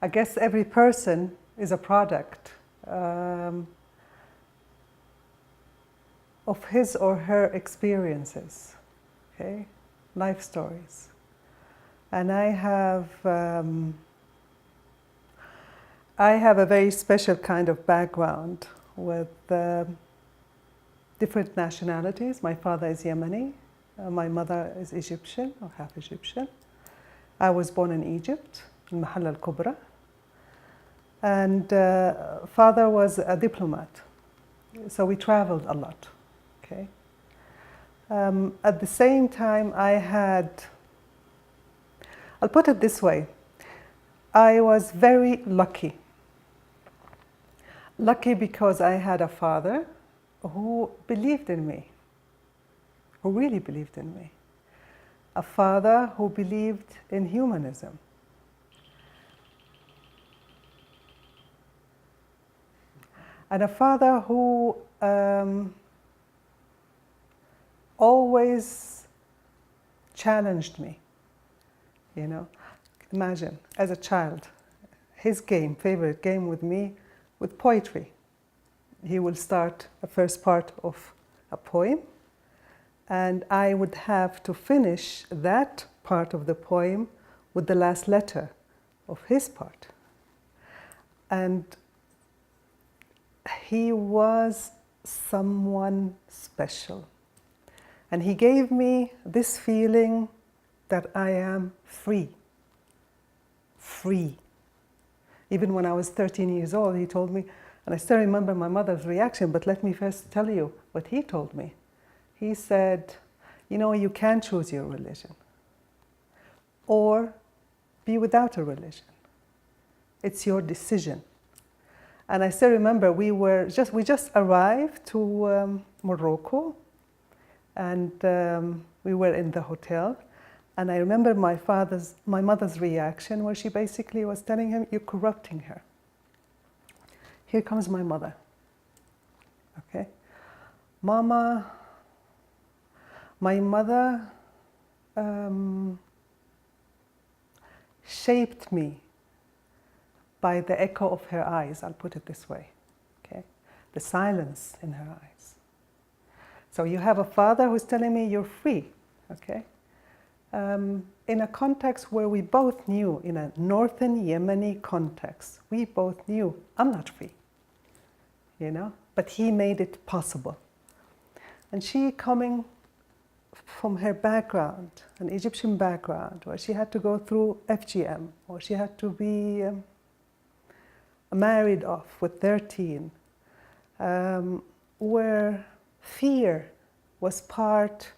I guess every person is a product of his or her experiences, okay? Life stories. And I have a very special kind of background with different nationalities. My father is Yemeni, my mother is Egyptian, or half Egyptian. I was born in Egypt, in Mahal al-Kubra. And father was a diplomat, so we traveled a lot, okay? At the same time, I'll put it this way, I was very lucky. Lucky because I had a father who believed in me, who really believed in me. A father who believed in humanism. And a father who always challenged me, you know. Imagine, as a child, his favorite game with me, with poetry. He will start the first part of a poem, and I would have to finish that part of the poem with the last letter of his part. And he was someone special. And he gave me this feeling that I am free. Free. Even when I was 13 years old, he told me, and I still remember my mother's reaction, but let me first tell you what he told me. He said, you know, you can choose your religion or be without a religion. It's your decision. And I still remember we just arrived to Morocco, and we were in the hotel. And I remember my mother's reaction, where she basically was telling him, you're corrupting her. Here comes my mother, okay? My mother shaped me by the echo of her eyes, I'll put it this way, okay? The silence in her eyes. So you have a father who's telling me you're free, okay? In a context where we both knew, in a northern Yemeni context, we both knew I'm not free, you know, but he made it possible. And she, coming from her background, an Egyptian background, where she had to go through FGM, or she had to be married off with 13, where fear was part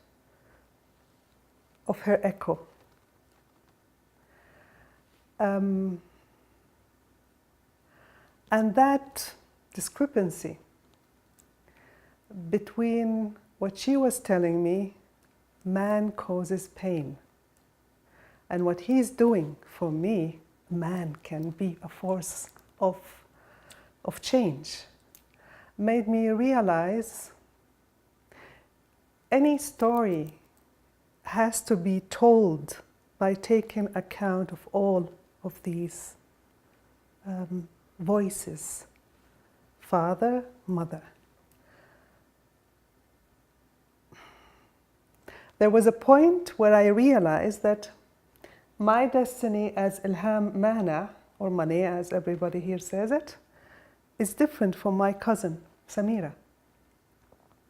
of her echo. And that discrepancy between what she was telling me, man causes pain, and what he's doing for me, man can be a force of change, made me realize any story has to be told by taking account of all of these voices, father, mother. There was a point where I realized that my destiny as Elham Manea, or Manea as everybody here says it, is different from my cousin, Samira,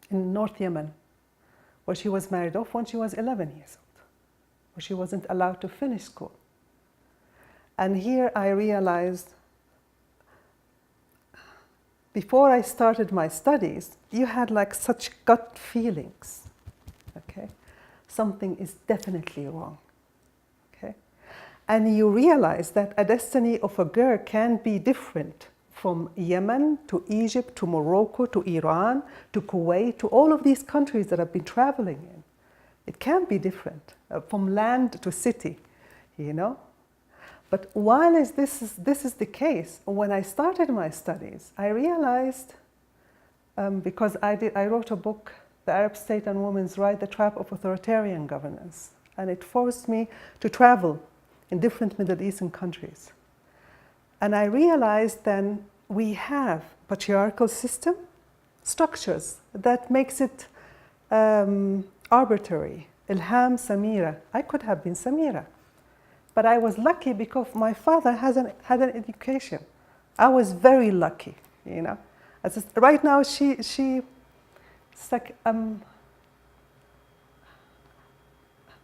in North Yemen, where she was married off when she was 11 years old, where she wasn't allowed to finish school. And here I realized, before I started my studies, you had like such gut feelings, okay? Something is definitely wrong, okay? And you realize that a destiny of a girl can be different from Yemen to Egypt to Morocco to Iran to Kuwait to all of these countries that I've been traveling in. It can be different from land to city, you know? But while this is the case, when I started my studies, I realized, because I wrote a book, The Arab State and Women's Right, The Trap of Authoritarian Governance, and it forced me to travel in different Middle Eastern countries. And I realized then we have patriarchal system structures that makes it arbitrary. Elham, Samira. I could have been Samira. But I was lucky because my father had an education. I was very lucky, you know. Right now, it's like,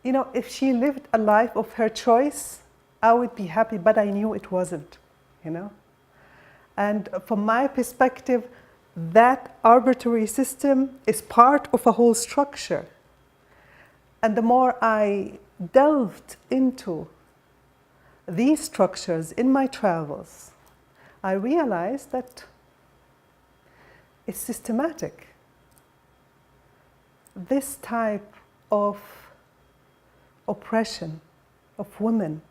you know, if she lived a life of her choice, I would be happy, but I knew it wasn't, you know. And from my perspective, that arbitrary system is part of a whole structure. And the more I delved into these structures in my travels, I realized that it's systematic. This type of oppression of women,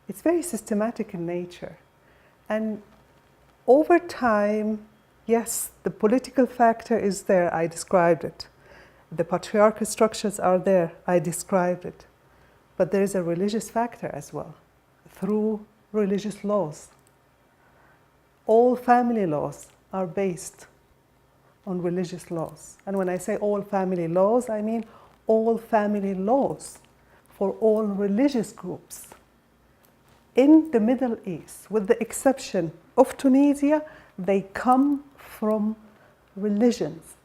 it's very systematic in nature. And over time, yes, the political factor is there, I described it. The patriarchal structures are there, I described it. But there is a religious factor as well, through religious laws. All family laws are based on religious laws. And when I say all family laws, I mean all family laws for all religious groups. In the Middle East, with the exception of Tunisia, they come from religions.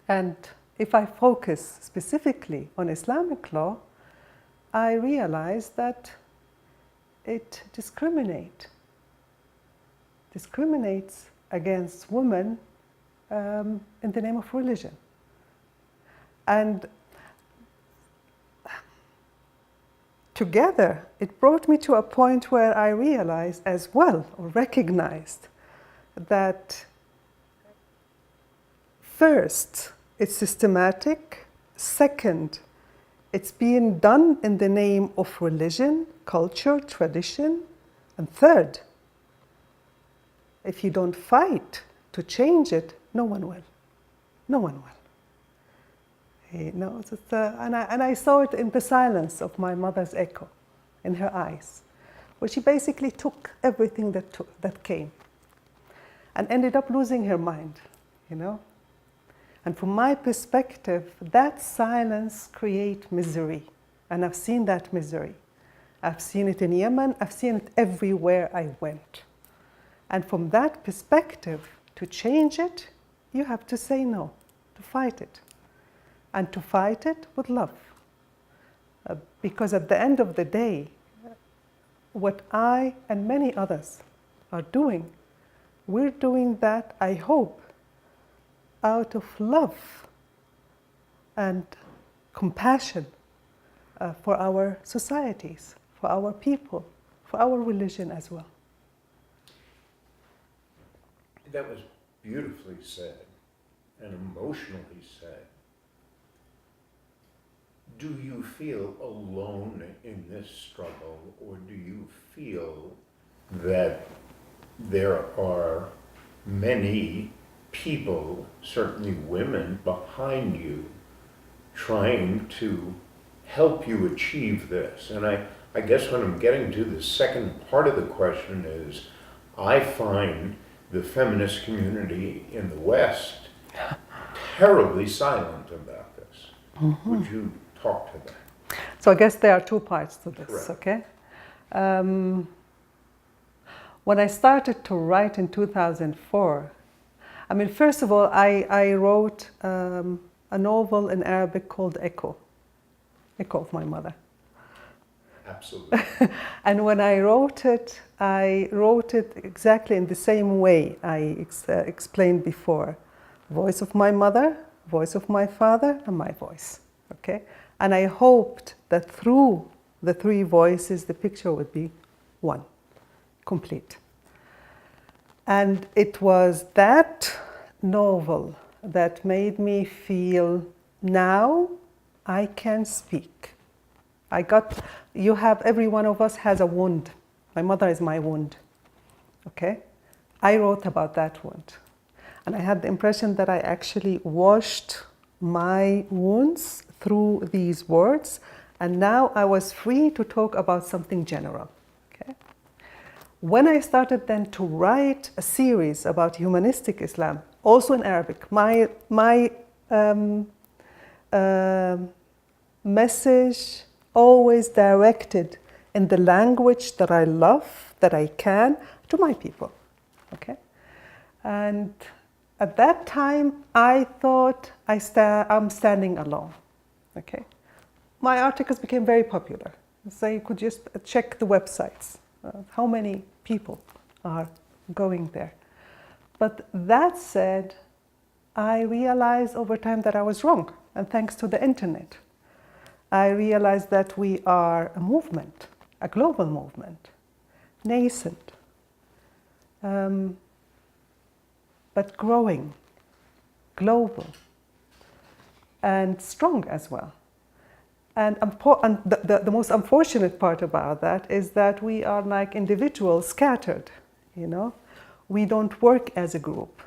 And if I focus specifically on Islamic law, I realize that it discriminates against women in the name of religion. And together, it brought me to a point where I realized as well, or recognized, that first, it's systematic. Second, it's being done in the name of religion, culture, tradition. And third, if you don't fight to change it, no one will. No one will. You know, and I saw it in the silence of my mother's echo, in her eyes, where she basically took everything that came and ended up losing her mind, you know. And from my perspective, that silence creates misery. And I've seen that misery. I've seen it in Yemen, I've seen it everywhere I went. And from that perspective, to change it, you have to say no, to fight it. And to fight it with love. Because at the end of the day, what I and many others are doing, we're doing that, I hope, out of love and compassion for our societies, for our people, for our religion as well. That was beautifully said and emotionally said. Do you feel alone in this struggle, or do you feel that there are many people, certainly women, behind you trying to help you achieve this? And I guess what I'm getting to, the second part of the question is, I find the feminist community in the West terribly silent about this. Mm-hmm. Would you talk to that? So I guess there are two parts to this, Correct. Okay? When I started to write in 2004, I mean, first of all, I wrote a novel in Arabic called Echo of my mother. Absolutely. And when I wrote it exactly in the same way I explained before. Voice of my mother, voice of my father, and my voice, okay? And I hoped that through the three voices, the picture would be one, complete. And it was that novel that made me feel, now I can speak. Every one of us has a wound. My mother is my wound, okay? I wrote about that wound. And I had the impression that I actually washed my wounds through these words, and now I was free to talk about something general, okay? when I started then to write a series about humanistic Islam, also in Arabic, my message always directed in the language that I love, that I can, to my people, okay? And at that time, I thought I'm standing alone, okay? My articles became very popular. So you could just check the websites, how many people are going there. But that said, I realized over time that I was wrong, and thanks to the internet. I realized that we are a movement, a global movement, nascent, but growing, global, and strong as well. And the most unfortunate part about that is that we are like individuals scattered, you know. We don't work as a group,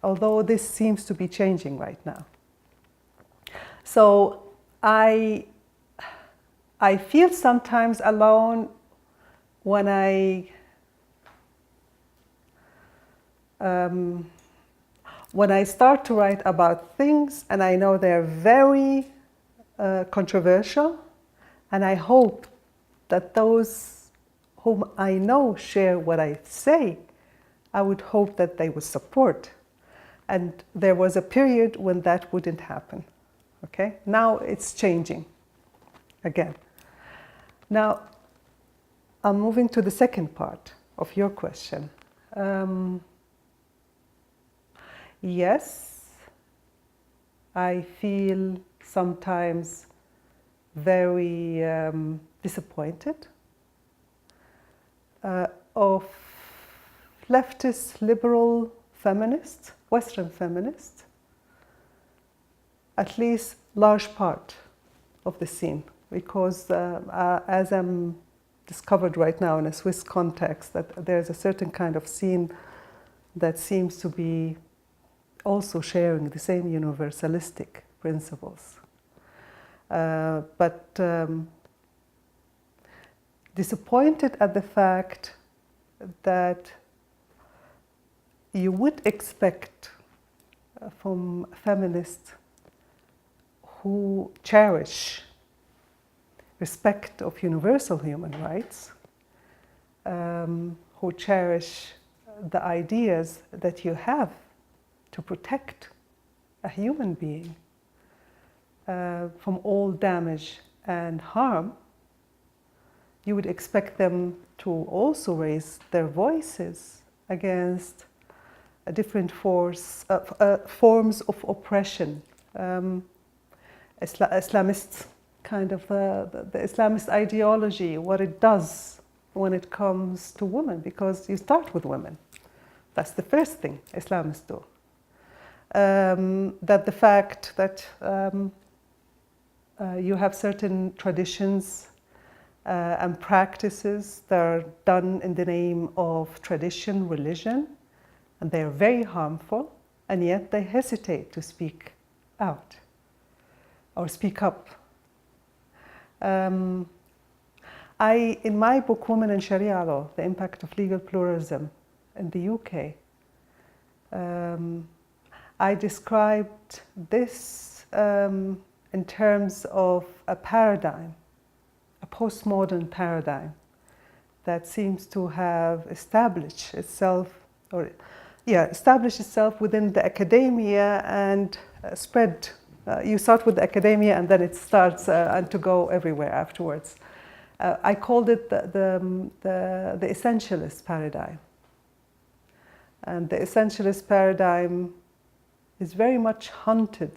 although this seems to be changing right now. So I feel sometimes alone when I start to write about things and I know they're very controversial, and I hope that those whom I know share what I say, I would hope that they would support. And there was a period when that wouldn't happen. Okay? Now it's changing again. Now, I'm moving to the second part of your question. Yes, I feel sometimes very disappointed of leftist, liberal feminists, Western feminists, at least large part of the scene, because as I'm discovered right now in a Swiss context, that there's a certain kind of scene that seems to be also sharing the same universalistic principles. But disappointed at the fact that you would expect from feminists who cherish respect of universal human rights, who cherish the ideas that you have to protect a human being from all damage and harm, you would expect them to also raise their voices against a different forms of oppression. Islamist kind of the Islamist ideology, what it does when it comes to women, because you start with women. That's the first thing Islamists do. That the fact that you have certain traditions and practices that are done in the name of tradition, religion, and they are very harmful, and yet they hesitate to speak out or speak up. In my book, Women in Shari'a Law, The Impact of Legal Pluralism in the UK, I described this in terms of a paradigm, a postmodern paradigm that seems to have established itself within the academia and spread. You start with the academia and then it starts and to go everywhere afterwards. I called it the essentialist paradigm. And the essentialist paradigm is very much hunted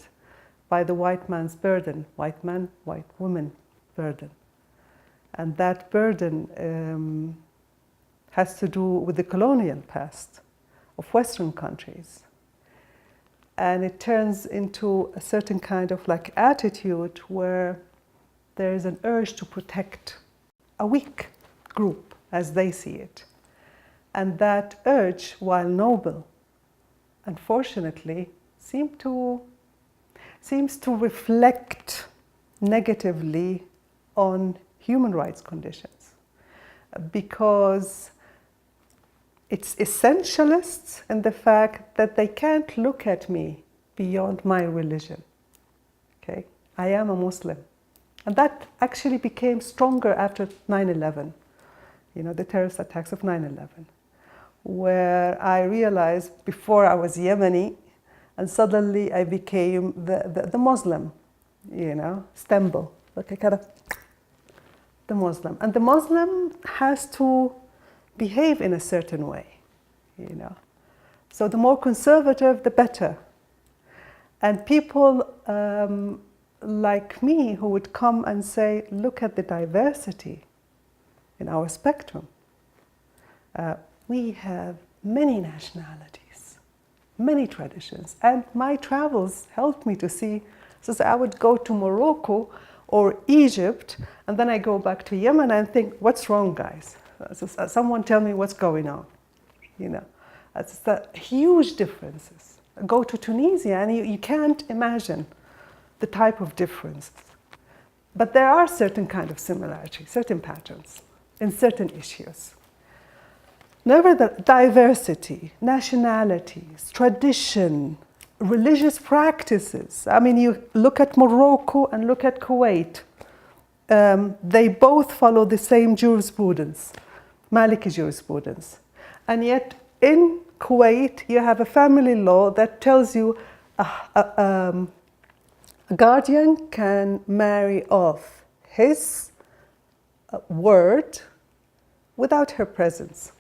by the white man's burden, white man, white woman burden. And that burden has to do with the colonial past of Western countries. And it turns into a certain kind of like attitude where there is an urge to protect a weak group as they see it. And that urge, while noble, unfortunately, seems to reflect negatively on human rights conditions. Because It's essentialists in the fact that they can't look at me beyond my religion. Okay? I am a Muslim. And that actually became stronger after 9/11, the terrorist attacks of 9/11, where I realized before I was Yemeni, and suddenly I became the Muslim, Stemble, like a kind of the Muslim. And the Muslim has to behave in a certain way, So the more conservative, the better. And people like me who would come and say, look at the diversity in our spectrum. We have many nationalities, many traditions. And my travels helped me to see, so I would go to Morocco or Egypt, and then I go back to Yemen and think, what's wrong, guys? So someone tell me what's going on. It's the huge differences. Go to Tunisia and you can't imagine the type of differences. But there are certain kind of similarities, certain patterns in certain issues. Nevertheless, diversity, nationalities, tradition, religious practices. I mean, you look at Morocco and look at Kuwait. They both follow the same jurisprudence, Maliki jurisprudence. And yet in Kuwait, you have a family law that tells you a guardian can marry off his word without her presence.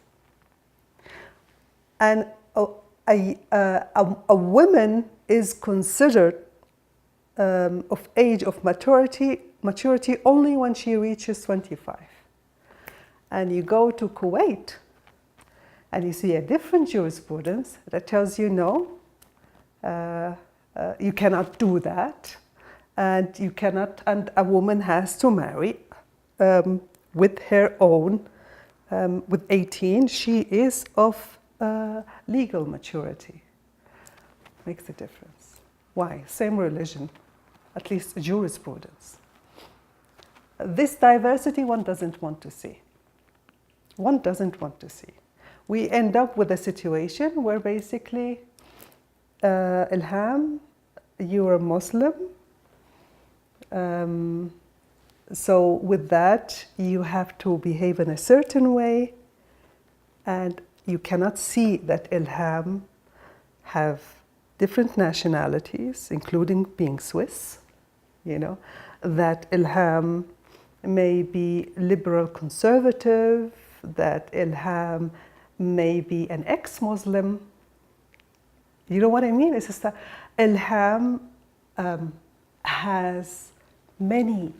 And a woman is considered of age of maturity only when she reaches 25. And you go to Kuwait and you see a different jurisprudence that tells you no, you cannot do that, and you cannot, and a woman has to marry with her own, with 18, she is of legal maturity. Makes a difference. Why? Same religion, at least jurisprudence. This diversity one doesn't want to see. One doesn't want to see. We end up with a situation where basically, Elham, you're a Muslim. So with that, you have to behave in a certain way, and you cannot see that Elham have different nationalities, including being Swiss, that Elham may be liberal conservative, that Elham may be an ex-Muslim. You know what I mean? It's just that Elham has many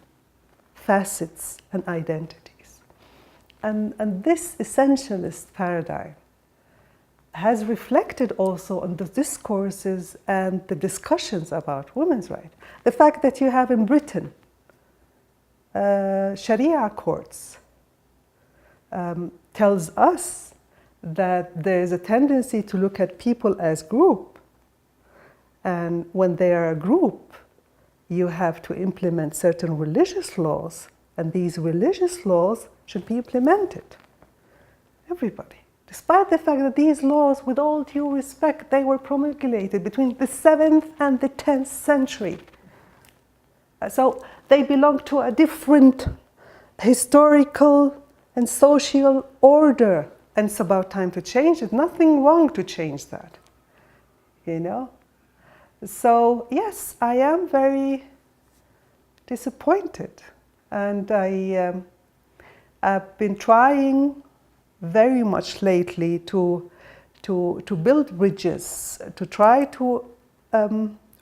facets and identities. And this essentialist paradigm has reflected also on the discourses and the discussions about women's rights. The fact that you have in Britain Shari'a courts tells us that there is a tendency to look at people as group. And when they are a group, you have to implement certain religious laws, and these religious laws should be implemented. Everybody. Despite the fact that these laws, with all due respect, they were promulgated between the 7th and the 10th century. So they belong to a different historical and social order, and it's about time to change it. Nothing wrong to change that, So yes, I am very disappointed, and I've been trying very much lately to build bridges, to try to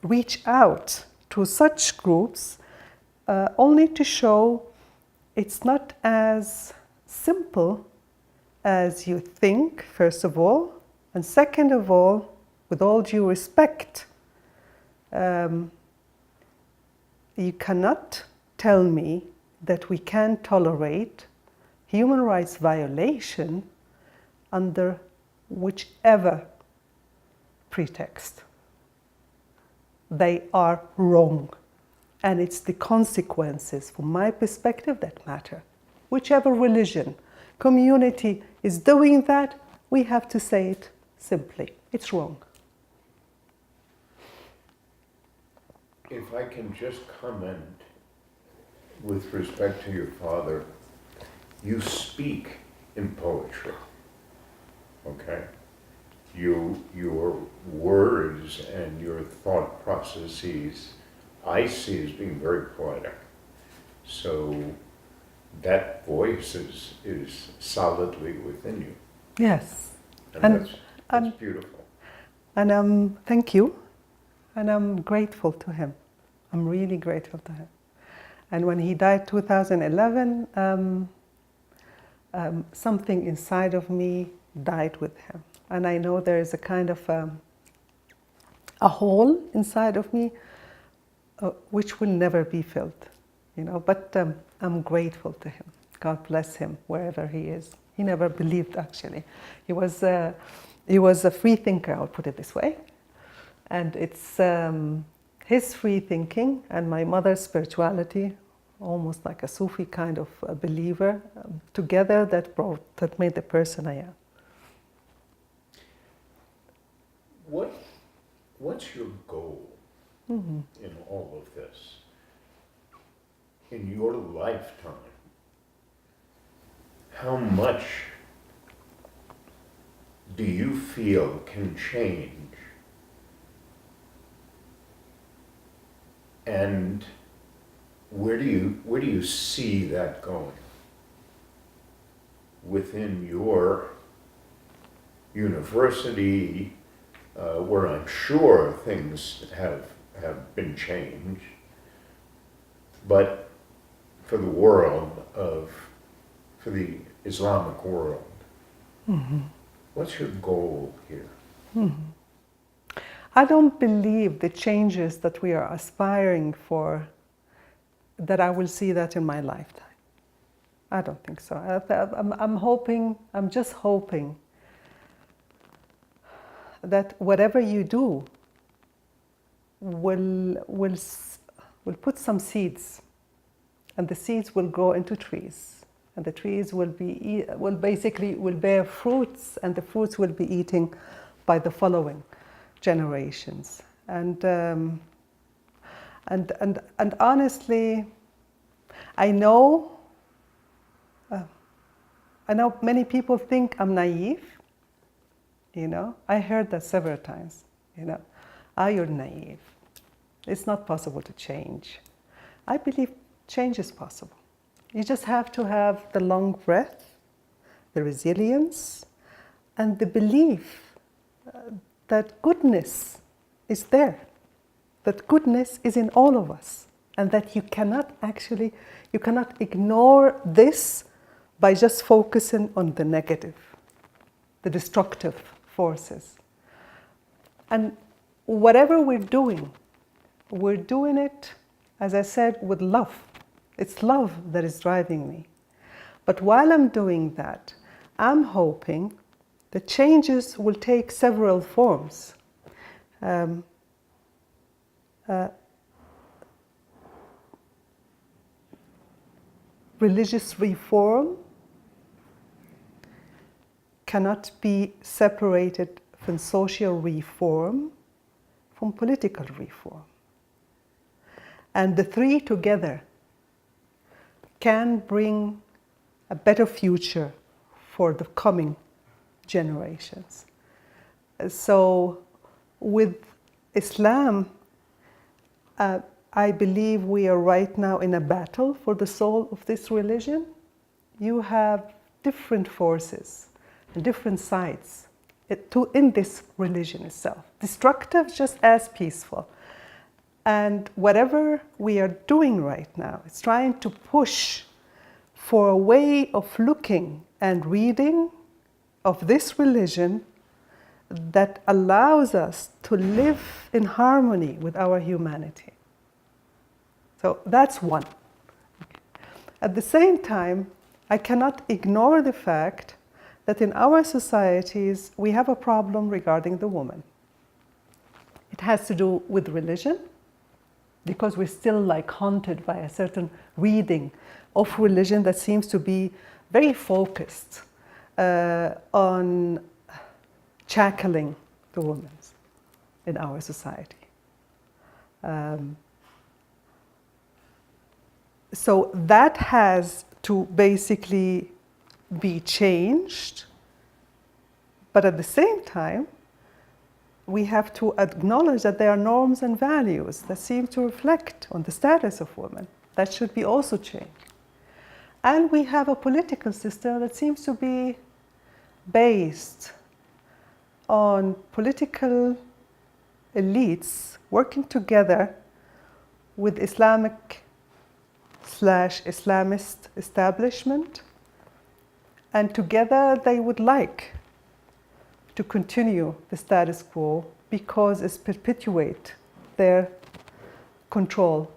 reach out to such groups, only to show it's not as simple as you think, first of all, and second of all, with all due respect, you cannot tell me that we can tolerate human rights violation under whichever pretext. They are wrong. And it's the consequences, from my perspective, that matter. Whichever religion, community is doing that, we have to say it simply. It's wrong. If I can just comment with respect to your father, you speak in poetry, okay? Your words and your thought processes I see as being very poetic. So that voice is solidly within you. Yes. And that's beautiful. And thank you. And I'm grateful to him. I'm really grateful to him. And when he died 2011, something inside of me died with him. And I know there is a kind of a hole inside of me which will never be filled, you know. But I'm grateful to him. God bless him wherever he is. He never believed, actually. He was a free thinker, I'll put it this way. And it's his free thinking and my mother's spirituality, almost like a Sufi kind of a believer, together that made the person I am. What's your goal in all of this? In your lifetime, how much do you feel can change? And where do you see that going within your university, where I'm sure things have been changed, but for the world for the Islamic world, what's your goal here? I don't believe the changes that we are aspiring for, that I will see that in my lifetime. I don't think so. I'm just hoping that whatever you do will put some seeds, and the seeds will grow into trees, and the trees will bear fruits, and the fruits will be eaten by the following generations. And honestly, I know many people think I'm naive. You know, I heard that several times. You know, you're naive. It's not possible to change. I believe change is possible. You just have to have the long breath, the resilience, and the belief that goodness is there, that goodness is in all of us, and that you cannot ignore this by just focusing on the negative, the destructive forces. And whatever we're doing it, as I said, with love. It's love that is driving me. But while I'm doing that, I'm hoping the changes will take several forms. Religious reform cannot be separated from social reform, from political reform. And the three together can bring a better future for the coming generations. So with Islam, I believe we are right now in a battle for the soul of this religion. You have different forces and different sides in this religion itself. Destructive just as peaceful. And whatever we are doing right now is trying to push for a way of looking and reading of this religion that allows us to live in harmony with our humanity. So that's one. At the same time, I cannot ignore the fact that in our societies we have a problem regarding the woman. It has to do with religion, because we're still haunted by a certain reading of religion that seems to be very focused on shackling the women in our society. So that has to basically be changed, but at the same time, we have to acknowledge that there are norms and values that seem to reflect on the status of women. That should be also changed. And we have a political system that seems to be based on political elites working together with Islamic/Islamist establishment, and together they would like to continue the status quo because it perpetuates their control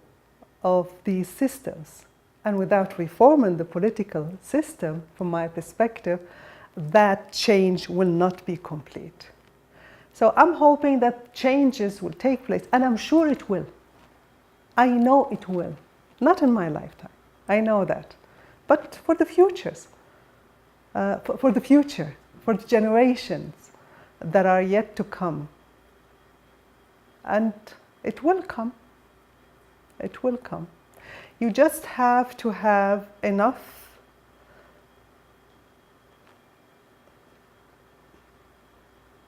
of these systems. And without reforming the political system, from my perspective, that change will not be complete. So I'm hoping that changes will take place, and I'm sure it will. I know it will. Not in my lifetime, I know that. But for the futures, for the future, for the generations that are yet to come. And it will come. It will come. You just have to have enough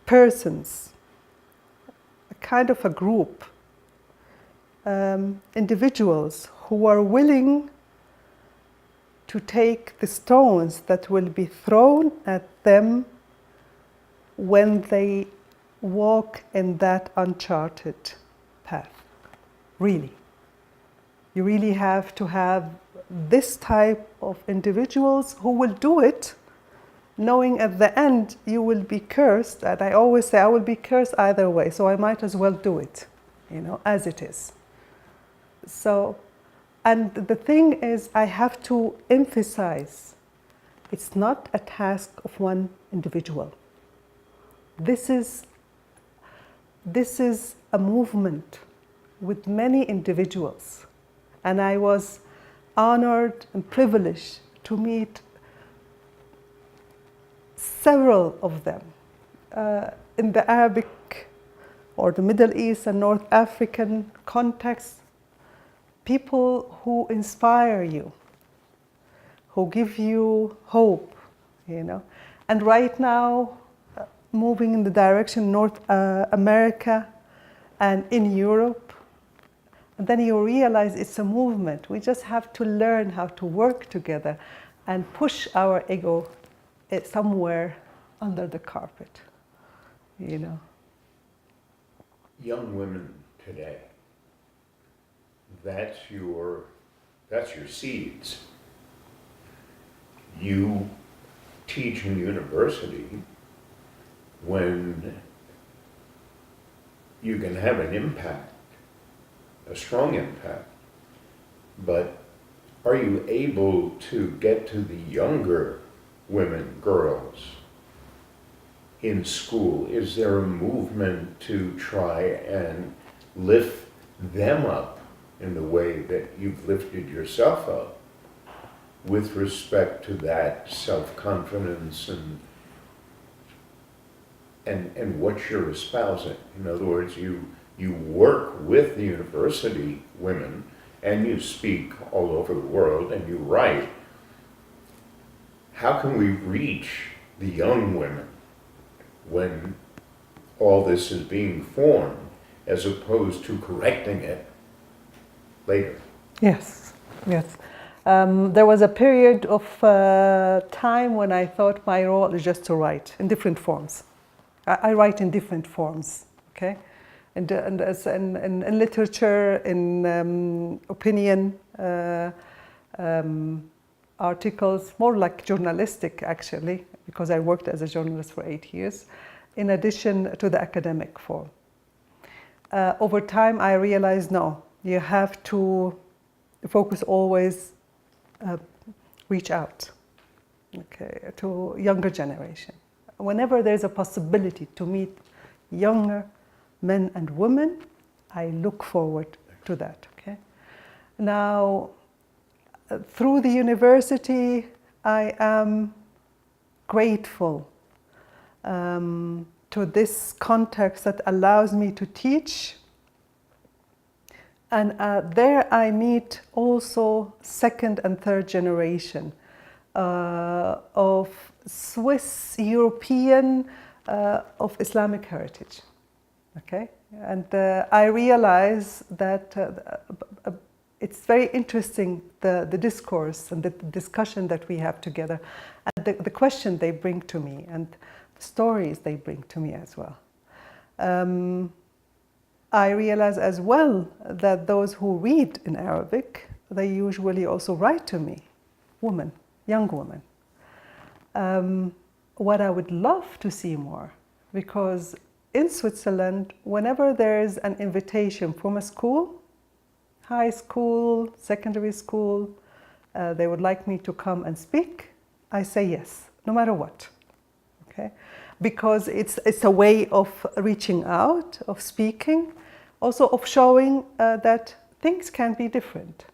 persons, a kind of a group, individuals who are willing to take the stones that will be thrown at them when they walk in that uncharted path. Really. You really have to have this type of individuals who will do it, knowing at the end you will be cursed. And I always say I will be cursed either way, so I might as well do it, as it is. So, and the thing is, I have to emphasize, it's not a task of one individual. This is a movement with many individuals. And I was honored and privileged to meet several of them in the Arabic or the Middle East and North African context. People who inspire you, who give you hope, And right now, moving in the direction North America and in Europe. And then you realize it's a movement. We just have to learn how to work together and push our ego somewhere under the carpet, Young women today, that's your seeds. You teach in university when you can have an impact, a strong impact, but are you able to get to the younger women, girls in school? Is there a movement to try and lift them up in the way that you've lifted yourself up with respect to that self-confidence and what you're espousing? In other words, you work with the university women and you speak all over the world and you write. How can we reach the young women when all this is being formed as opposed to correcting it later? Yes. There was a period of time when I thought my role is just to write in different forms. I write in different forms, okay? And in literature, in opinion, articles, more like journalistic actually, because I worked as a journalist for 8 years, in addition to the academic form. Over time I realized, no, you have to focus always, reach out, okay, to younger generation. Whenever there's a possibility to meet younger men and women, I look forward to that, okay? Now, through the university, I am grateful to this context that allows me to teach. And there I meet also second and third generation of Swiss European of Islamic heritage. Okay, and I realize that it's very interesting, the discourse and the discussion that we have together, and the question they bring to me, and the stories they bring to me as well. I realize as well that those who read in Arabic, they usually also write to me, women, young women. What I would love to see more, because in Switzerland, whenever there is an invitation from a school, high school, secondary school, they would like me to come and speak, I say yes, no matter what. Okay? Because it's a way of reaching out, of speaking, also of showing that things can be different.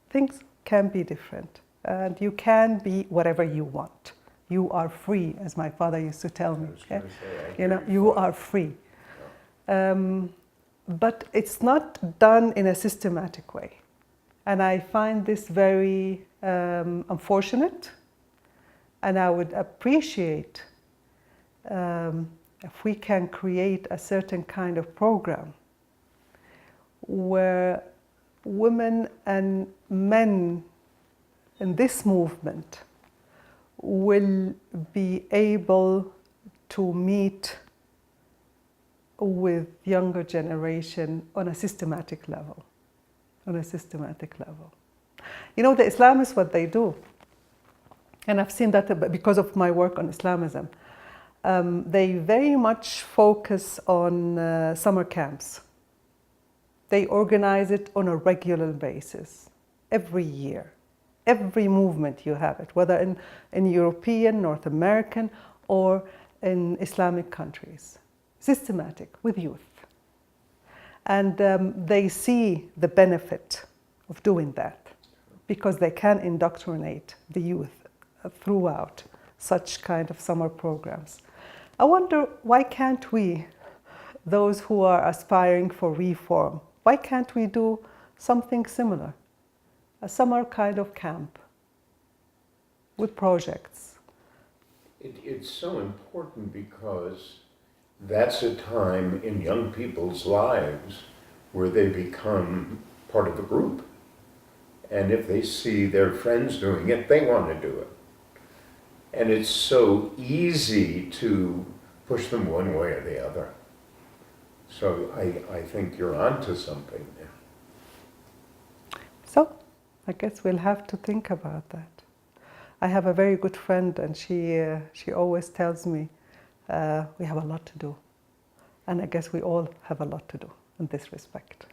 Things can be different, and you can be whatever you want. You are free, as my father used to tell me. Okay? You know, you are free. But it's not done in a systematic way. And I find this very unfortunate. And I would appreciate if we can create a certain kind of program where women and men in this movement will be able to meet with younger generation on a systematic level. On a systematic level. You know, the Islamists, what they do, and I've seen that because of my work on Islamism, they very much focus on summer camps. They organize it on a regular basis, every year. Every movement you have it, whether in European, North American, or in Islamic countries. Systematic, with youth. And they see the benefit of doing that, because they can indoctrinate the youth throughout such kind of summer programs. I wonder, why can't we, those who are aspiring for reform, why can't we do something similar? A summer kind of camp with projects. It's so important because that's a time in young people's lives where they become part of a group. And if they see their friends doing it, they want to do it. And it's so easy to push them one way or the other. So I think you're onto something there. So, I guess we'll have to think about that. I have a very good friend, and she always tells me we have a lot to do. And I guess we all have a lot to do in this respect.